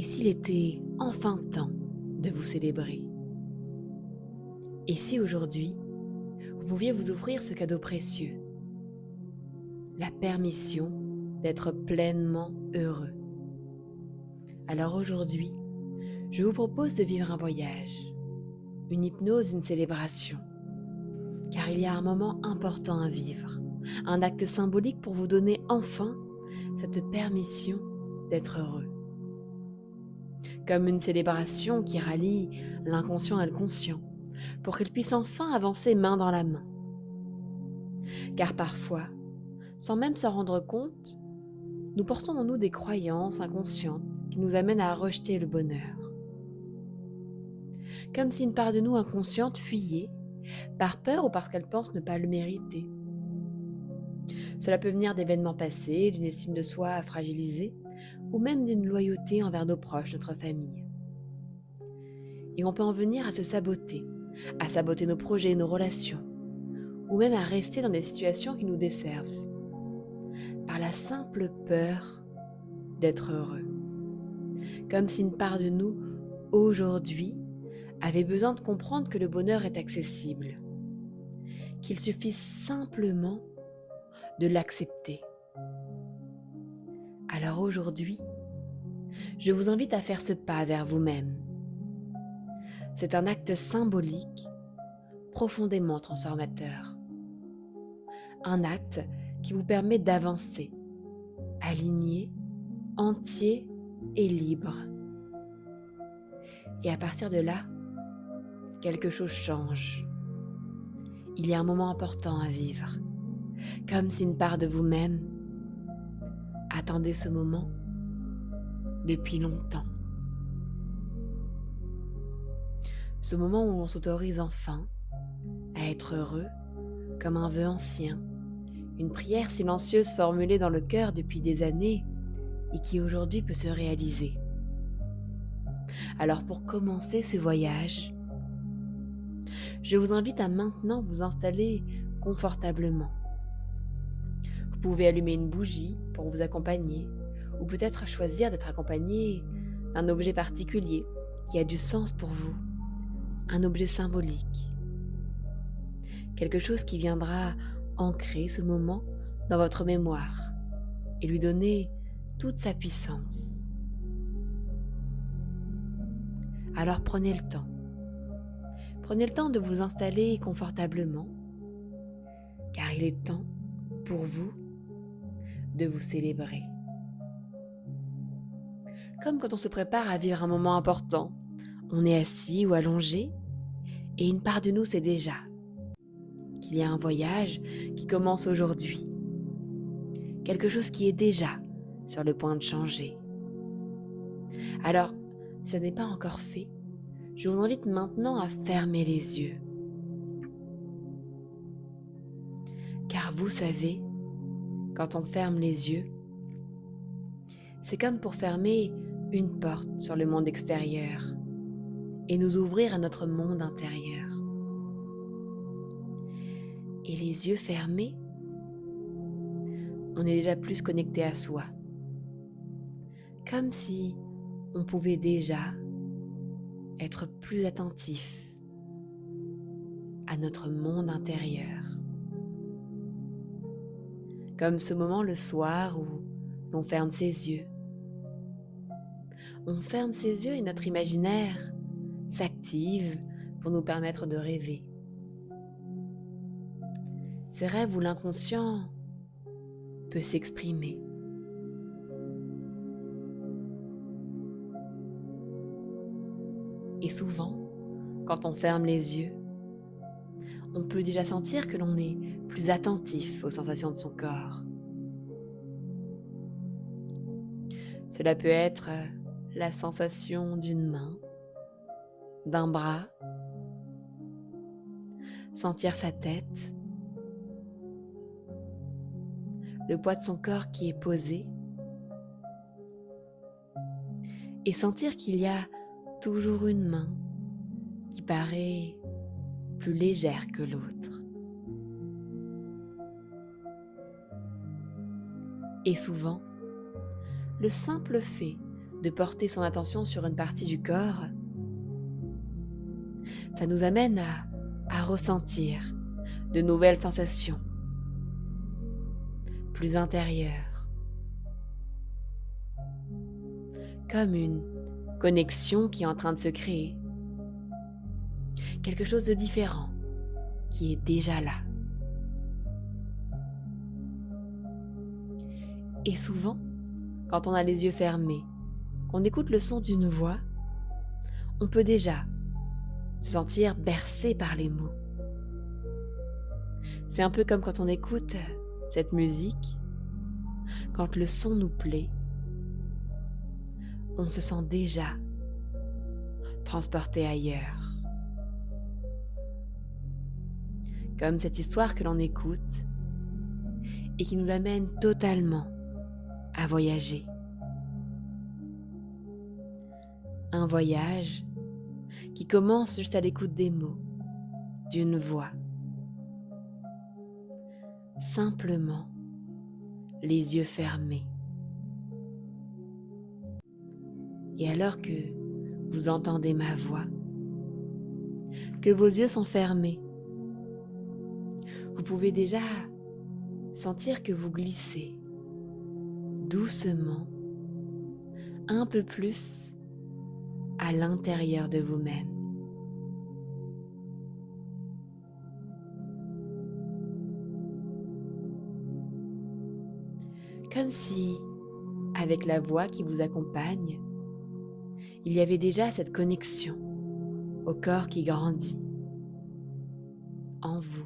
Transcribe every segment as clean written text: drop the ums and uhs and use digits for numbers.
Et s'il était enfin temps de vous célébrer? Et si aujourd'hui, vous pouviez vous offrir ce cadeau précieux, la permission d'être pleinement heureux? Alors aujourd'hui, je vous propose de vivre un voyage, une hypnose, une célébration, car il y a un moment important à vivre, un acte symbolique pour vous donner enfin cette permission d'être heureux. Comme une célébration qui rallie l'inconscient et le conscient, pour qu'ils puissent enfin avancer main dans la main. Car parfois, sans même s'en rendre compte, nous portons en nous des croyances inconscientes qui nous amènent à rejeter le bonheur. Comme si une part de nous inconsciente fuyait, par peur ou parce qu'elle pense ne pas le mériter. Cela peut venir d'événements passés, d'une estime de soi fragilisée, ou même d'une loyauté envers nos proches, notre famille. Et on peut en venir à saboter nos projets, nos relations, ou même à rester dans des situations qui nous desservent, par la simple peur d'être heureux. Comme si une part de nous, aujourd'hui, avait besoin de comprendre que le bonheur est accessible, qu'il suffit simplement de l'accepter. Alors aujourd'hui, je vous invite à faire ce pas vers vous-même. C'est un acte symbolique, profondément transformateur. Un acte qui vous permet d'avancer, aligné, entier et libre. Et à partir de là, quelque chose change. Il y a un moment important à vivre, comme si une part de vous-même attendait ce moment depuis longtemps. Ce moment où on s'autorise enfin à être heureux comme un vœu ancien, une prière silencieuse formulée dans le cœur depuis des années et qui aujourd'hui peut se réaliser. Alors pour commencer ce voyage, je vous invite à maintenant vous installer confortablement. Vous pouvez allumer une bougie pour vous accompagner ou peut-être choisir d'être accompagné d'un objet particulier qui a du sens pour vous, un objet symbolique. Quelque chose qui viendra ancrer ce moment dans votre mémoire et lui donner toute sa puissance. Alors prenez le temps. Prenez le temps de vous installer confortablement, car il est temps pour vous de vous célébrer. Comme quand on se prépare à vivre un moment important, on est assis ou allongé, et une part de nous sait déjà qu'il y a un voyage qui commence aujourd'hui. Quelque chose qui est déjà sur le point de changer. Alors, si ce n'est pas encore fait, je vous invite maintenant à fermer les yeux. Car vous savez, quand on ferme les yeux, c'est comme pour fermer une porte sur le monde extérieur et nous ouvrir à notre monde intérieur. Et les yeux fermés, on est déjà plus connecté à soi. Comme si on pouvait déjà être plus attentif à notre monde intérieur. Comme ce moment le soir où l'on ferme ses yeux. On ferme ses yeux et notre imaginaire s'active pour nous permettre de rêver. Ces rêves où l'inconscient peut s'exprimer. Et souvent, quand on ferme les yeux, on peut déjà sentir que l'on est plus attentif aux sensations de son corps. Cela peut être la sensation d'une main, d'un bras, sentir sa tête, le poids de son corps qui est posé, et sentir qu'il y a toujours une main qui paraît plus légère que l'autre. Et souvent, le simple fait de porter son attention sur une partie du corps, ça nous amène à ressentir de nouvelles sensations, plus intérieures, comme une connexion qui est en train de se créer, quelque chose de différent qui est déjà là. Et souvent, quand on a les yeux fermés, qu'on écoute le son d'une voix, on peut déjà se sentir bercé par les mots. C'est un peu comme quand on écoute cette musique, quand le son nous plaît, on se sent déjà transporté ailleurs. Comme cette histoire que l'on écoute et qui nous amène totalement à voyager. Un voyage qui commence juste à l'écoute des mots, d'une voix. Simplement les yeux fermés. Et alors que vous entendez ma voix, que vos yeux sont fermés, vous pouvez déjà sentir que vous glissez doucement, un peu plus à l'intérieur de vous-même. Comme si, avec la voix qui vous accompagne, il y avait déjà cette connexion au corps qui grandit en vous.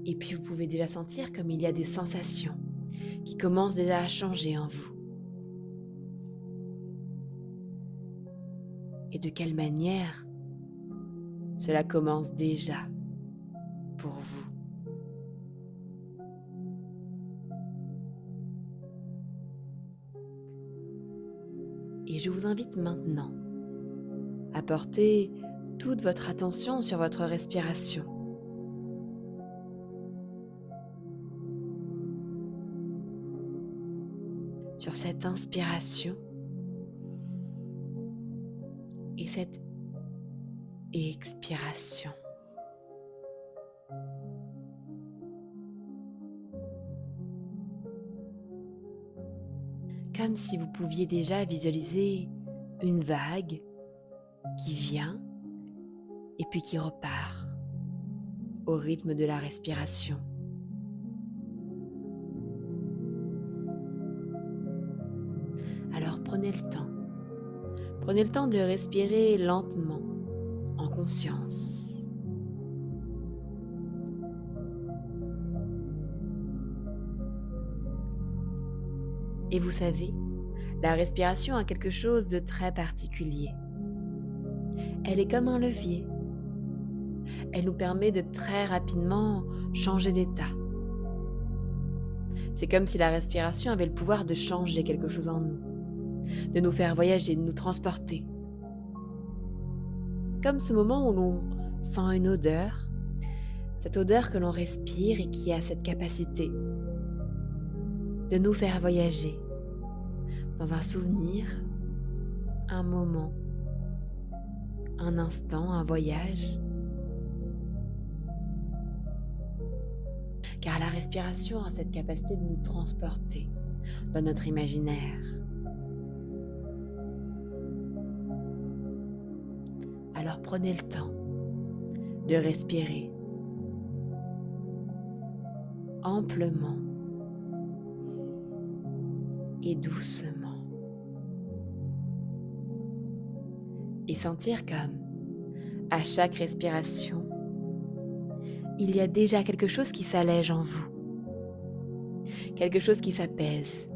Et puis vous pouvez déjà sentir comme il y a des sensations qui commencent déjà à changer en vous. Et de quelle manière cela commence déjà pour vous. Et je vous invite maintenant à porter toute votre attention sur votre respiration. Sur cette inspiration et cette expiration. Comme si vous pouviez déjà visualiser une vague qui vient et puis qui repart au rythme de la respiration. Alors prenez le temps de respirer lentement, en conscience. Et vous savez, la respiration a quelque chose de très particulier. Elle est comme un levier. Elle nous permet de très rapidement changer d'état. C'est comme si la respiration avait le pouvoir de changer quelque chose en nous, de nous faire voyager, de nous transporter. Comme ce moment où l'on sent une odeur, cette odeur que l'on respire et qui a cette capacité de nous faire voyager dans un souvenir, un moment, un instant, un voyage. Car la respiration a cette capacité de nous transporter dans notre imaginaire. Alors prenez le temps de respirer amplement et doucement et sentir comme à chaque respiration, il y a déjà quelque chose qui s'allège en vous, quelque chose qui s'apaise,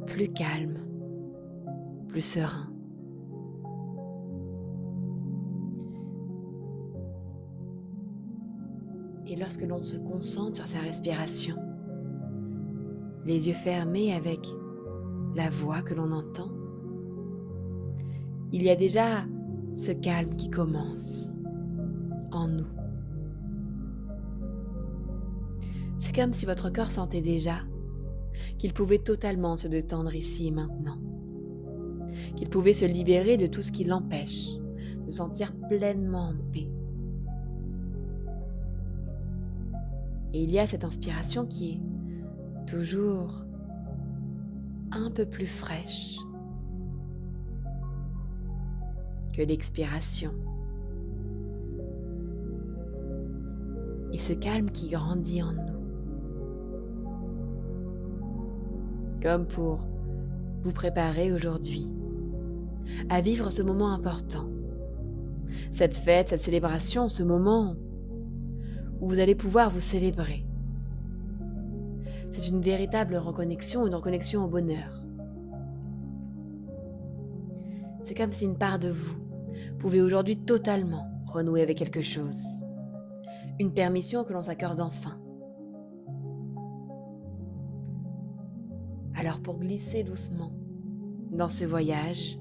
plus calme, plus serein. Et lorsque l'on se concentre sur sa respiration, les yeux fermés avec la voix que l'on entend, il y a déjà ce calme qui commence en nous. C'est comme si votre corps sentait déjà qu'il pouvait totalement se détendre ici et maintenant, qu'il pouvait se libérer de tout ce qui l'empêche de se sentir pleinement en paix. Et il y a cette inspiration qui est toujours un peu plus fraîche que l'expiration. Et ce calme qui grandit en nous. Comme pour vous préparer aujourd'hui à vivre ce moment important. Cette fête, cette célébration, ce moment où vous allez pouvoir vous célébrer. C'est une véritable reconnexion, une reconnexion au bonheur. C'est comme si une part de vous pouvait aujourd'hui totalement renouer avec quelque chose. Une permission que l'on s'accorde enfin. Alors pour glisser doucement dans ce voyage,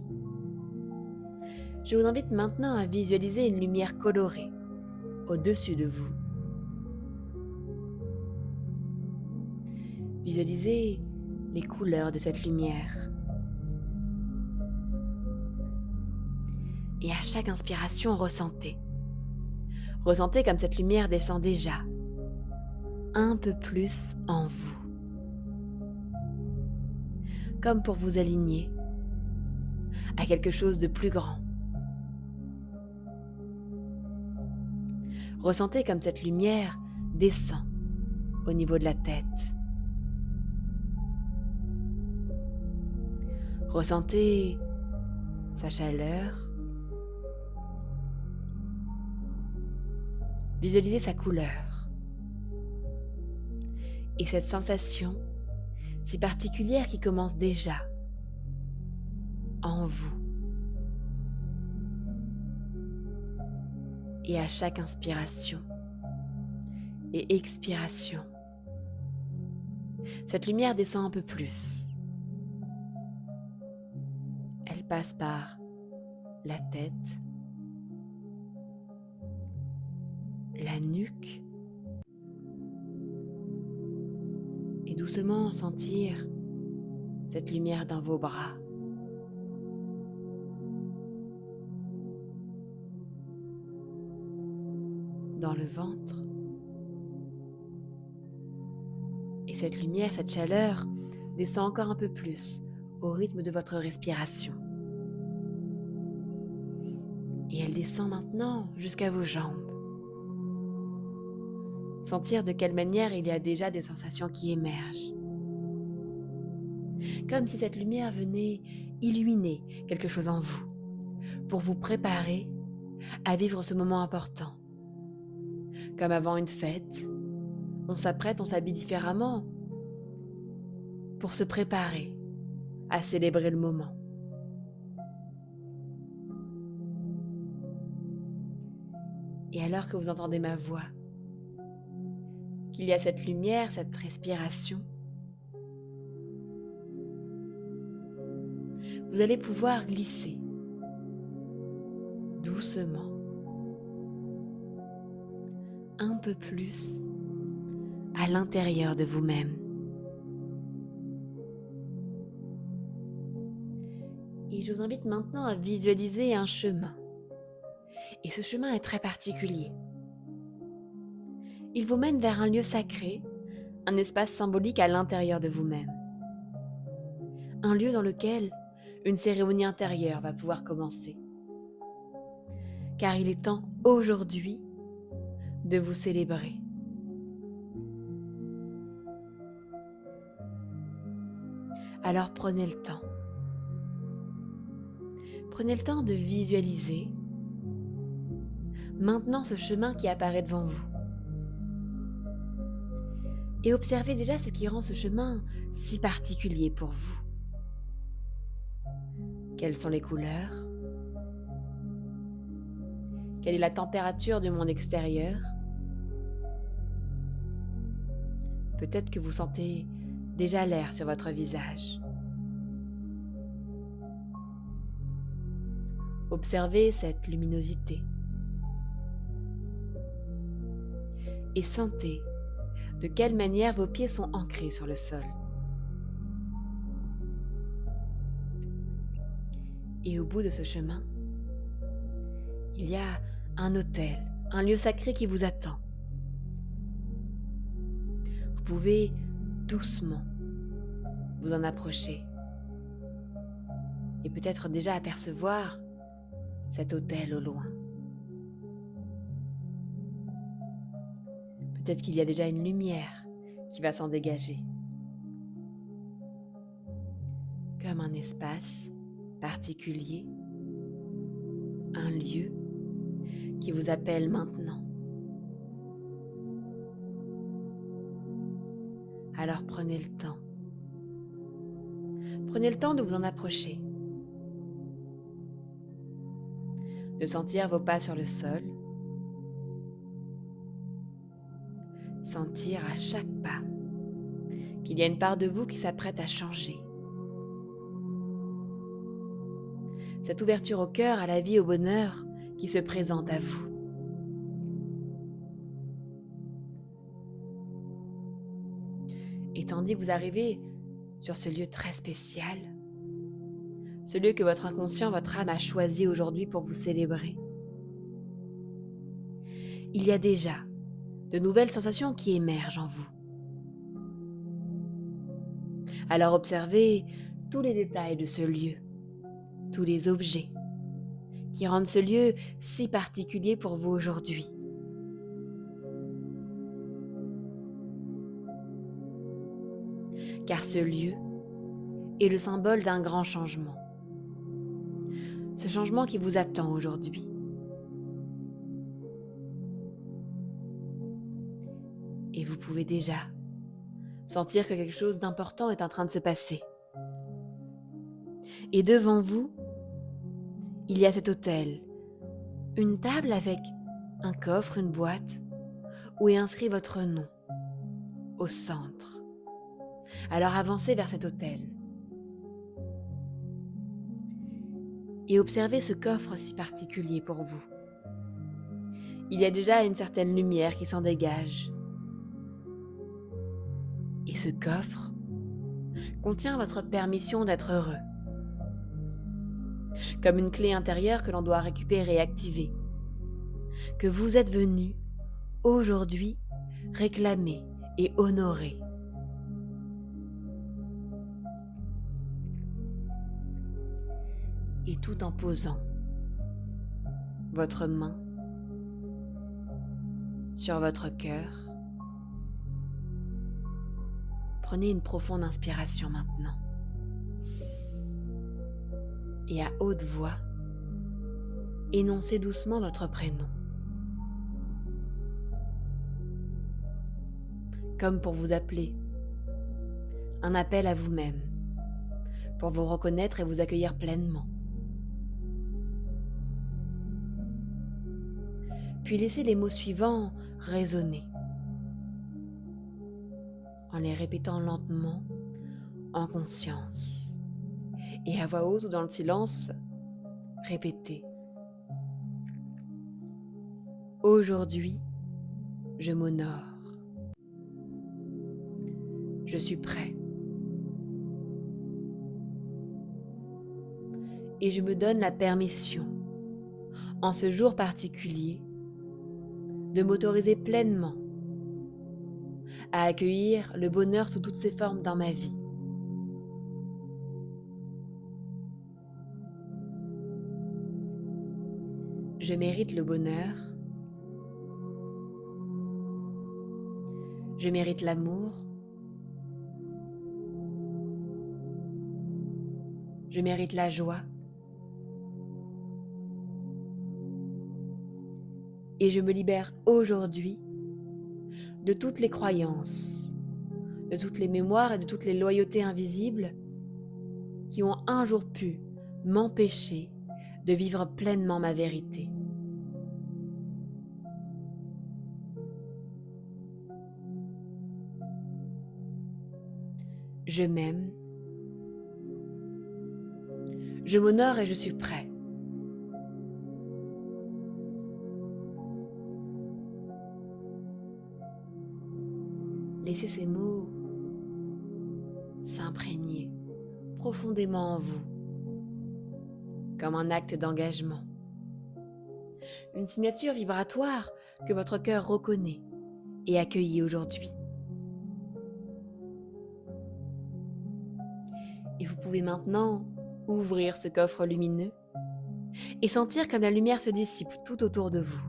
je vous invite maintenant à visualiser une lumière colorée au-dessus de vous. Visualisez les couleurs de cette lumière. Et à chaque inspiration, ressentez. Ressentez comme cette lumière descend déjà un peu plus en vous. Comme pour vous aligner à quelque chose de plus grand. Ressentez comme cette lumière descend au niveau de la tête. Ressentez sa chaleur. Visualisez sa couleur. Et cette sensation si particulière qui commence déjà en vous. Et à chaque inspiration et expiration, cette lumière descend un peu plus. Elle passe par la tête, la nuque, et doucement sentir cette lumière dans vos bras. Dans le ventre. Et cette lumière, cette chaleur descend encore un peu plus au rythme de votre respiration. Et elle descend maintenant jusqu'à vos jambes. Sentir de quelle manière il y a déjà des sensations qui émergent. Comme si cette lumière venait illuminer quelque chose en vous, pour vous préparer à vivre ce moment important. Comme avant une fête, on s'apprête, on s'habille différemment pour se préparer à célébrer le moment. Et alors que vous entendez ma voix, qu'il y a cette lumière, cette respiration, vous allez pouvoir glisser doucement un peu plus à l'intérieur de vous-même. Et je vous invite maintenant à visualiser un chemin. Et ce chemin est très particulier. Il vous mène vers un lieu sacré, un espace symbolique à l'intérieur de vous-même. Un lieu dans lequel une cérémonie intérieure va pouvoir commencer. Car il est temps aujourd'hui de vous célébrer. Alors prenez le temps. Prenez le temps de visualiser maintenant ce chemin qui apparaît devant vous. Et observez déjà ce qui rend ce chemin si particulier pour vous. Quelles sont les couleurs? Quelle est la température du monde extérieur? Peut-être que vous sentez déjà l'air sur votre visage. Observez cette luminosité. Et sentez de quelle manière vos pieds sont ancrés sur le sol. Et au bout de ce chemin, il y a un autel, un lieu sacré qui vous attend. Vous pouvez doucement vous en approcher et peut-être déjà apercevoir cet autel au loin. Peut-être qu'il y a déjà une lumière qui va s'en dégager, comme un espace particulier, un lieu qui vous appelle maintenant. Alors prenez le temps. Prenez le temps de vous en approcher, de sentir vos pas sur le sol, sentir à chaque pas qu'il y a une part de vous qui s'apprête à changer. Cette ouverture au cœur, à la vie, au bonheur qui se présente à vous. Et tandis que vous arrivez sur ce lieu très spécial, ce lieu que votre inconscient, votre âme a choisi aujourd'hui pour vous célébrer, il y a déjà de nouvelles sensations qui émergent en vous. Alors observez tous les détails de ce lieu, tous les objets qui rendent ce lieu si particulier pour vous aujourd'hui. Car ce lieu est le symbole d'un grand changement. Ce changement qui vous attend aujourd'hui. Et vous pouvez déjà sentir que quelque chose d'important est en train de se passer. Et devant vous, il y a cet autel, une table avec un coffre, une boîte, où est inscrit votre nom, au centre. Alors avancez vers cet autel et observez ce coffre si particulier pour vous. Il y a déjà une certaine lumière qui s'en dégage. Et ce coffre contient votre permission d'être heureux, comme une clé intérieure que l'on doit récupérer et activer, que vous êtes venu aujourd'hui réclamer et honorer. Et tout en posant votre main sur votre cœur, prenez une profonde inspiration maintenant. Et à haute voix, énoncez doucement votre prénom. Comme pour vous appeler, un appel à vous-même, pour vous reconnaître et vous accueillir pleinement. Puis laissez les mots suivants résonner, en les répétant lentement, en conscience. Et à voix haute ou dans le silence, répétez. Aujourd'hui, je m'honore. Je suis prêt. Et je me donne la permission, en ce jour particulier, de m'autoriser pleinement à accueillir le bonheur sous toutes ses formes dans ma vie. Je mérite le bonheur. Je mérite l'amour. Je mérite la joie. Et je me libère aujourd'hui de toutes les croyances, de toutes les mémoires et de toutes les loyautés invisibles qui ont un jour pu m'empêcher de vivre pleinement ma vérité. Je m'aime, je m'honore et je suis prêt. laissez ces mots s'imprégner profondément en vous, comme un acte d'engagement, une signature vibratoire que votre cœur reconnaît et accueillit aujourd'hui. Et vous pouvez maintenant ouvrir ce coffre lumineux et sentir comme la lumière se dissipe tout autour de vous.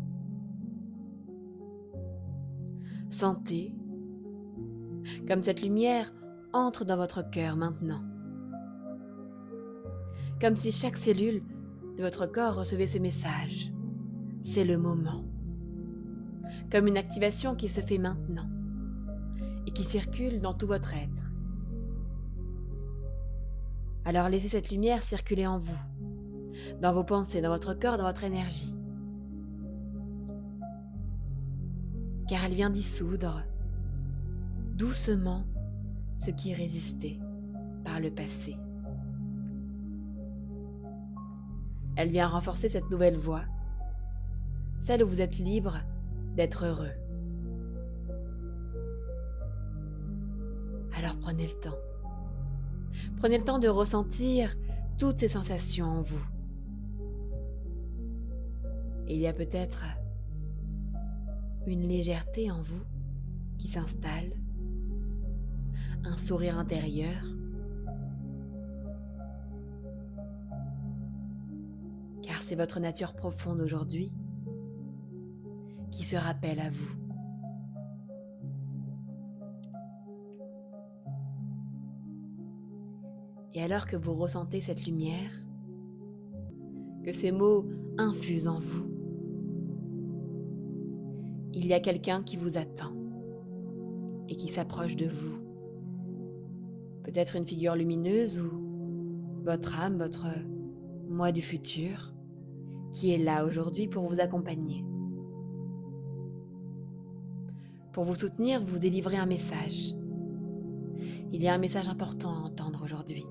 Sentez comme cette lumière entre dans votre cœur maintenant. Comme si chaque cellule de votre corps recevait ce message. C'est le moment. Comme une activation qui se fait maintenant et qui circule dans tout votre être. Alors laissez cette lumière circuler en vous, dans vos pensées, dans votre corps, dans votre énergie. Car elle vient dissoudre doucement ce qui résistait par le passé. Elle vient renforcer cette nouvelle voie, celle où vous êtes libre d'être heureux. Alors prenez le temps. Prenez le temps de ressentir toutes ces sensations en vous. Et il y a peut-être une légèreté en vous qui s'installe, un sourire intérieur. Car c'est votre nature profonde aujourd'hui qui se rappelle à vous. Et alors que vous ressentez cette lumière, que ces mots infusent en vous, il y a quelqu'un qui vous attend et qui s'approche de vous. Peut-être une figure lumineuse ou votre âme, votre moi du futur, qui est là aujourd'hui pour vous accompagner. Pour vous soutenir, vous délivrez un message. Il y a un message important à entendre aujourd'hui.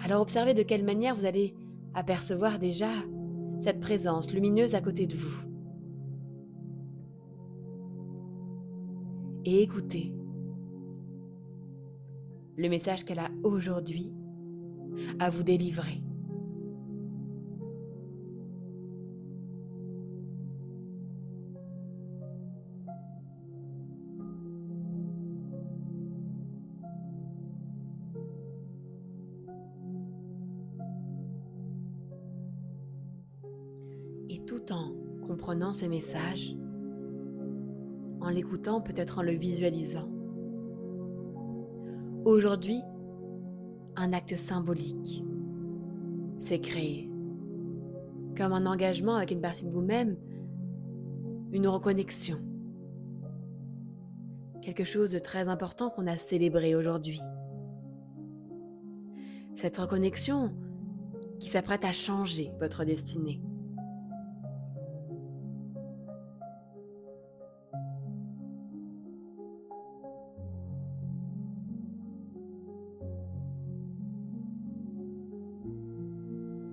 Alors observez de quelle manière vous allez apercevoir déjà cette présence lumineuse à côté de vous. Et écoutez le message qu'elle a aujourd'hui à vous délivrer. Et tout en comprenant ce message, en l'écoutant, peut-être en le visualisant, aujourd'hui, un acte symbolique s'est créé, comme un engagement avec une partie de vous-même, une reconnexion, quelque chose de très important qu'on a célébré aujourd'hui. Cette reconnexion qui s'apprête à changer votre destinée.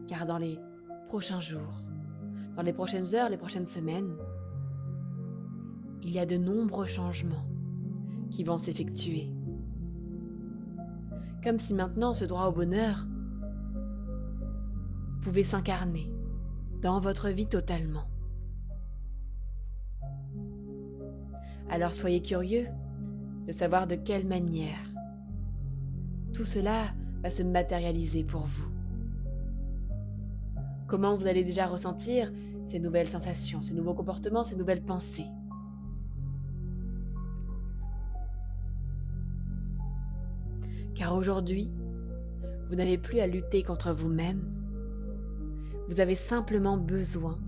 Car dans les prochains jours, dans les prochaines heures, les prochaines semaines, il y a de nombreux changements qui vont s'effectuer. Comme si maintenant ce droit au bonheur pouvait s'incarner dans votre vie totalement. Alors soyez curieux de savoir de quelle manière tout cela va se matérialiser pour vous. Comment vous allez déjà ressentir ces nouvelles sensations, ces nouveaux comportements, ces nouvelles pensées. Car aujourd'hui, vous n'avez plus à lutter contre vous-même. Vous avez simplement besoin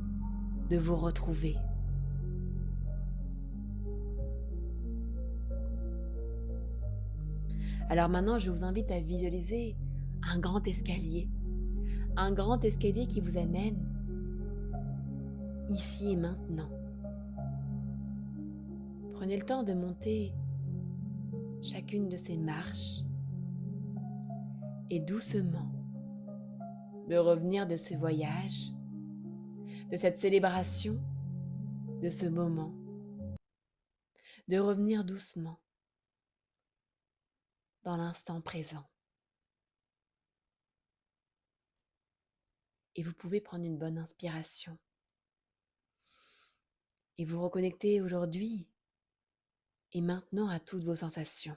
de vous retrouver. Alors maintenant, je vous invite à visualiser un grand escalier qui vous amène ici et maintenant. Prenez le temps de monter chacune de ces marches et doucement de revenir de ce voyage, de cette célébration, de ce moment de revenir doucement dans l'instant présent. Et vous pouvez prendre une bonne inspiration et vous reconnecter aujourd'hui et maintenant à toutes vos sensations.